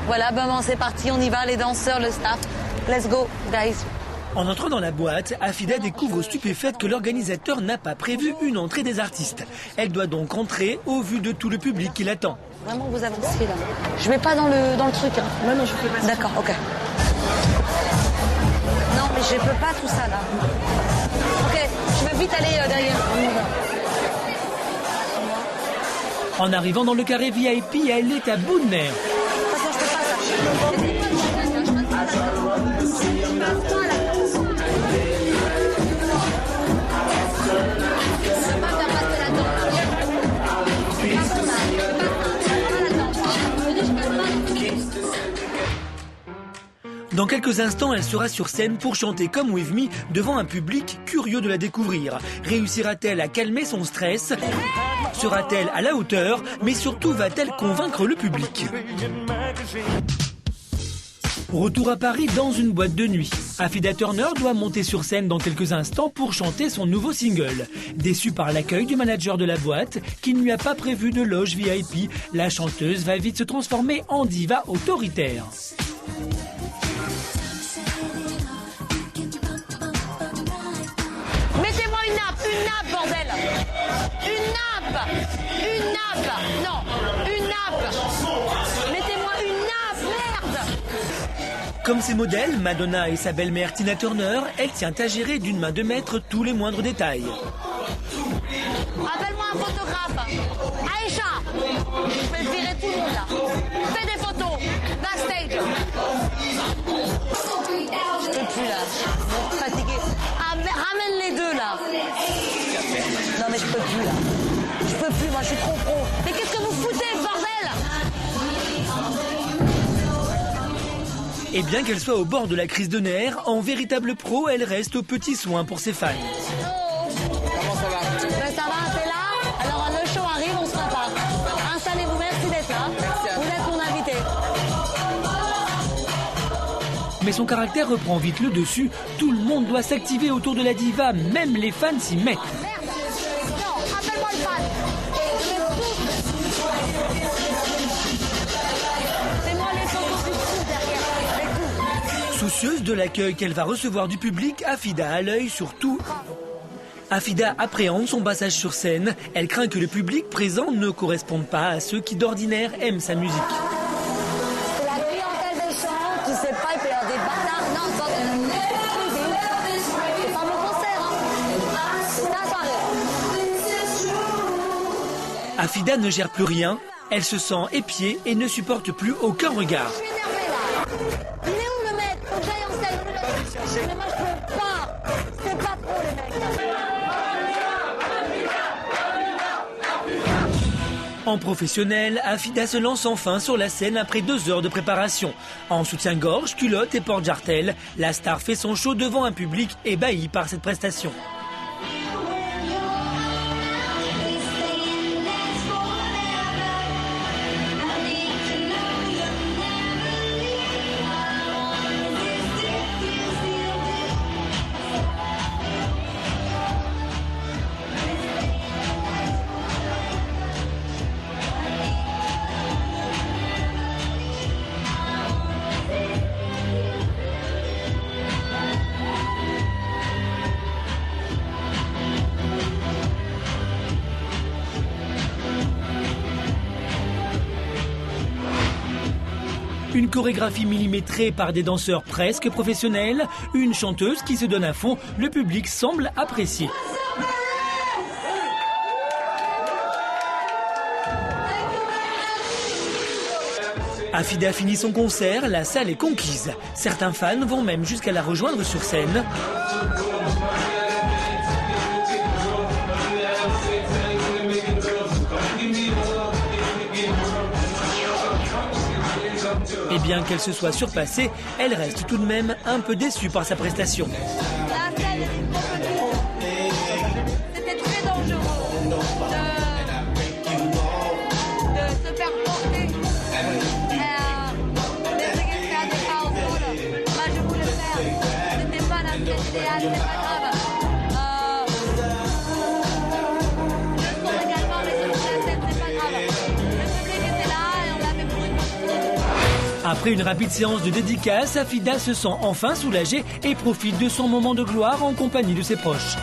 Voilà, maman, c'est parti, on y va, les danseurs, le staff. Let's go, guys. En entrant dans la boîte, Afida découvre stupéfaite que l'organisateur n'a pas prévu une entrée des artistes. Elle doit donc entrer au vu de tout le public qui l'attend. Vraiment, vous avancez là. Je vais pas dans le truc. Hein. Non, je fais pas ça. D'accord, ok. Non, mais je peux pas tout ça là. Ok, je veux vite aller derrière. En arrivant dans le carré VIP, elle est à bout de nerfs. De toute façon, je peux pas ça. Dans quelques instants, elle sera sur scène pour chanter comme With Me devant un public curieux de la découvrir. Réussira-t-elle à calmer son stress? Sera-t-elle à la hauteur? Mais surtout, va-t-elle convaincre le public? Retour à Paris dans une boîte de nuit. Afida Turner doit monter sur scène dans quelques instants pour chanter son nouveau single. Déçue par l'accueil du manager de la boîte, qui ne lui a pas prévu de loge VIP, la chanteuse va vite se transformer en diva autoritaire. Mettez-moi une nappe, bordel. Une nappe, non, une nappe. Mettez-moi une nappe, merde. Comme ses modèles, Madonna et sa belle-mère Tina Turner, elle tient à gérer d'une main de maître tous les moindres détails. Appelle-moi un photographe. Aïcha, je vais virer tout le monde là. Fais des photos, backstage. Je peux plus là, je suis fatiguée. Ah, mais ramène les deux là. Non mais je peux plus là. Je peux plus, moi je suis trop pro. Mais qu'est-ce que vous foutez, bordel? Et bien qu'elle soit au bord de la crise de nerfs, en véritable pro, elle reste aux petits soins pour ses fans. Comment ça va? Ben ça va, c'est là. Alors le show arrive, on se prépare. Installez-vous, merci d'être là. Vous êtes mon invité. Mais son caractère reprend vite le dessus. Tout le monde doit s'activer autour de la diva, même les fans s'y mettent. Merde. Non, appelle-moi le fan. Fais-moi les photos du coup derrière. Avec tout. Soucieuse de l'accueil qu'elle va recevoir du public, Afida a l'œil sur tout. Afida appréhende son passage sur scène. Elle craint que le public présent ne corresponde pas à ceux qui d'ordinaire aiment sa musique. C'est la clientèle des chants qui sait pas, il peut y avoir des bâtards. Non, c'est pas mon concert, hein. C'est ta soirée. Afida ne gère plus rien. Elle se sent épiée et ne supporte plus aucun regard. Je suis énervée là. Il est où le mec? Faut que j'aille en scène. Mais moi je peux pas. C'est pas trop les mecs. En professionnel, Afida se lance enfin sur la scène après 2 heures de préparation. En soutien-gorge, culotte et porte-jartel, la star fait son show devant un public ébahi par cette prestation. Une chorégraphie millimétrée par des danseurs presque professionnels, une chanteuse qui se donne à fond, le public semble apprécier. Afida finit son concert, la salle est conquise. Certains fans vont même jusqu'à la rejoindre sur scène. Et bien qu'elle se soit surpassée, elle reste tout de même un peu déçue par sa prestation. La scène, c'était très dangereux de se faire porter. D'essayer de faire des pas au sol. Moi, je voulais faire. C'était pas la pièce idéale, c'est pas grave. Je sors également, mais sur la scène, c'est pas grave. Le public était là et on l'avait pour une bonne cause. Après une rapide séance de dédicace, Afida se sent enfin soulagée et profite de son moment de gloire en compagnie de ses proches.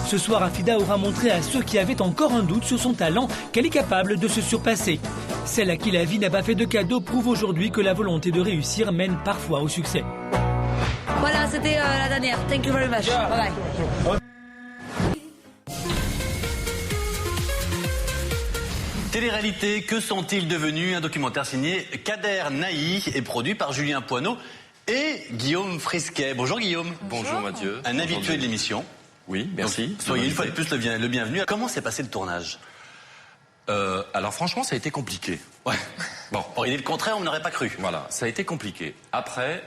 Ce soir, Afida aura montré à ceux qui avaient encore un doute sur son talent qu'elle est capable de se surpasser. Celle à qui la vie n'a pas fait de cadeau prouve aujourd'hui que la volonté de réussir mène parfois au succès. Voilà, c'était la dernière. Thank you very much. Bye bye. Télé-réalité, que sont-ils devenus? Un documentaire signé Kader Naï et produit par Julien Poineau et Guillaume Frisquet. Bonjour Guillaume. Bonjour Mathieu. Un habitué de l'émission. Oui, merci. Donc, soyez une fois de plus le bienvenu. Comment s'est passé le tournage? Alors franchement, ça a été compliqué. Ouais. Bon, pour dire le contraire, on n'aurait pas cru. Voilà, ça a été compliqué. Après,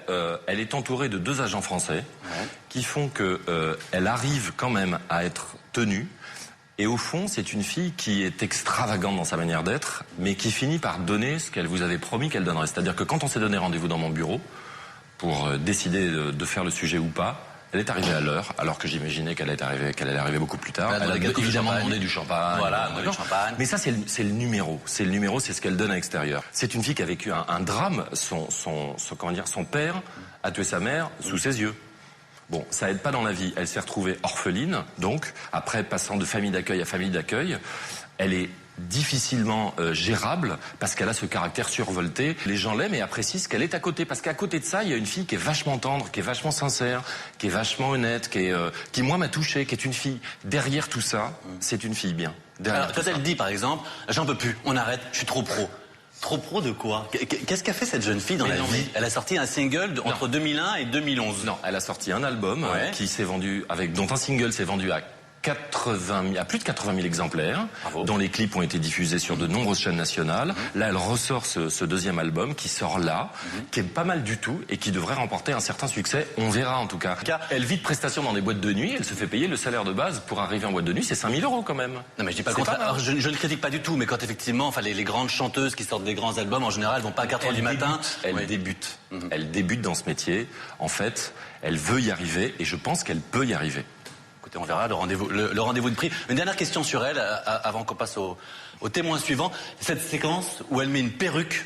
elle est entourée de 2 agents français qui font que elle arrive quand même à être tenue. Et au fond, c'est une fille qui est extravagante dans sa manière d'être, mais qui finit par donner ce qu'elle vous avait promis qu'elle donnerait. C'est-à-dire que quand on s'est donné rendez-vous dans mon bureau pour décider de faire le sujet ou pas, elle est arrivée à l'heure, alors que j'imaginais qu'elle allait arriver beaucoup plus tard. Elle a évidemment demandé du champagne. Voilà, du champagne. Mais ça, c'est le numéro. C'est le numéro, c'est ce qu'elle donne à l'extérieur. C'est une fille qui a vécu un drame. Son père a tué sa mère sous ses yeux. Bon, ça aide pas dans la vie. Elle s'est retrouvée orpheline, donc, après passant de famille d'accueil à famille d'accueil. Elle est difficilement gérable parce qu'elle a ce caractère survolté. Les gens l'aiment et apprécient ce qu'elle est à côté. Parce qu'à côté de ça, il y a une fille qui est vachement tendre, qui est vachement sincère, qui est vachement honnête, qui moi m'a touché, qui est une fille. Derrière tout ça, c'est une fille bien. Alors, quand elle dit, par exemple, j'en peux plus, on arrête, je suis trop pro. Trop pro de quoi? Qu'est-ce qu'a fait cette jeune fille dans la vie? Elle a sorti un single entre 2001 et 2011. Non, elle a sorti un album qui s'est vendu dont un single s'est vendu à plus de 80 000 exemplaires, dont les clips ont été diffusés sur de nombreuses chaînes nationales. Là, elle ressort ce deuxième album qui sort là, qui est pas mal du tout et qui devrait remporter un certain succès. On verra en tout cas. Elle vit de prestations dans des boîtes de nuit. Elle se fait payer le salaire de base pour arriver en boîte de nuit, c'est 5 000 € quand même. Non mais je dis pas le contraire. Alors, je ne critique pas du tout, mais quand effectivement, enfin les grandes chanteuses qui sortent des grands albums, en général, vont pas à 4 h du matin. Elle débute. Elle débute dans ce métier. En fait, elle veut y arriver et je pense qu'elle peut y arriver. On verra le rendez-vous de prix. Une dernière question sur elle, avant qu'on passe au témoin suivant. Cette séquence où elle met une perruque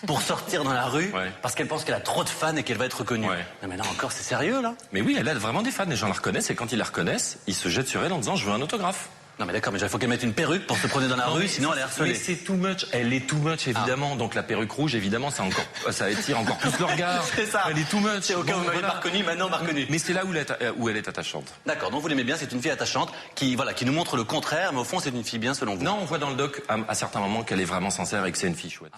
pour sortir dans la rue, parce qu'elle pense qu'elle a trop de fans et qu'elle va être reconnue. Non mais là encore, c'est sérieux là? Mais oui, elle a vraiment des fans, les gens la reconnaissent et quand ils la reconnaissent, ils se jettent sur elle en disant je veux un autographe. Non mais d'accord, mais il faut qu'elle mette une perruque pour se promener dans la rue, sinon elle est harcelée. Mais c'est too much, elle est too much évidemment, donc la perruque rouge évidemment ça attire encore plus le regard. C'est ça. Elle est too much. C'est au cas où vous m'avez pas reconnu, maintenant on m'a reconnu. Mais c'est là où elle est attachante. D'accord, donc vous l'aimez bien, c'est une fille attachante qui nous montre le contraire, mais au fond c'est une fille bien selon vous. Non, on voit dans le doc à certains moments qu'elle est vraiment sincère et que c'est une fille chouette.